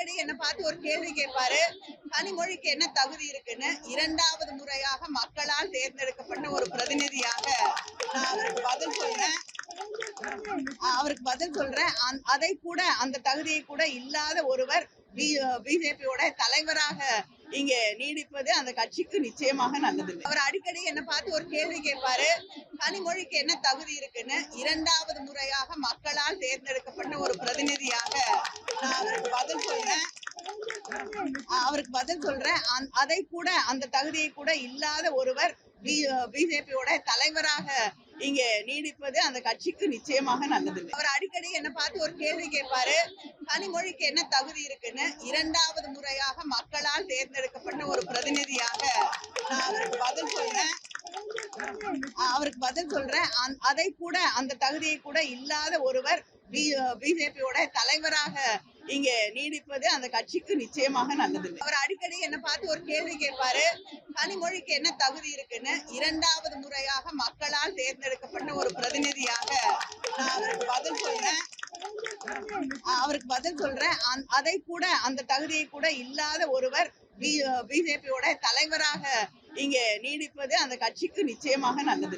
அடிக்கடி என்ன பார்த்து ஒரு கேள்வி கேட்பாரு. கனிமொழிக்கு என்ன தகுதி இருக்குன்னு. 2வது முறையாக மக்களால் தேர்ந்தெடுக்கப்பட்ட ஒரு பிரதிநிதியாக நான் அவருக்கு பதில் சொல்றேன். அதை கூட அந்த தகுதியை கூட இல்லாத ஒருவர் பிஜேபியோட தலைவராக இங்க நீடிப்பது அந்த கட்சிக்கு நிச்சயமாக நல்லது. அவர் அடிக்கடி என்ன பார்த்து ஒரு கேள்வி கேட்பாரு. கனிமொழிக்கு என்ன தகுதி இருக்குன்னு. 2வது முறையாக மக்களால் தேர்ந்தெடுக்கப்பட்ட ஒரு பிரதிநிதியாக நான் அவருக்கு பதில் சொல்றேன். அதை கூட அந்த தகுதியை கூட இல்லாத ஒருவர் பிஜேபியோட தலைவராக இங்க நீடிப்பது அந்த கட்சிக்கு நிச்சயமாக நல்லது. அவர் அடிக்கடி என்ன பார்த்து ஒரு கேள்வி கேட்பாரு. கனிமொழிக்கு என்ன தகுதி இருக்குன்னு. 2வது முறையாக மக்களால் தேர்ந்தெடுக்கப்பட்ட ஒரு பிரதிநிதியாக நான் அவருக்கு பதில் சொல்றேன். அதை கூட அந்த தகுதியை கூட இல்லாத ஒருவர் பிஜேபியோட தலைவராக இங்க நீடிப்பது அந்த கட்சிக்கு நிச்சயமாக நல்லது. அவர் அடிக்கடி என்ன பார்த்து ஒரு கேள்வி கேட்பாரு. கனிமொழிக்கு என்ன தகுதி இருக்குன்னு. 2வது முறையாக மக்களால் தேர்ந்தெடுக்கப்பட்ட ஒரு பிரதிநிதியாக நான் அவருக்கு பதில் சொல்றேன். அதை கூட அந்த தகுதியை கூட இல்லாத ஒருவர் பிஜேபியோட தலைவராக இங்க நீடிப்பது அந்த கட்சிக்கு நிச்சயமாக நல்லது.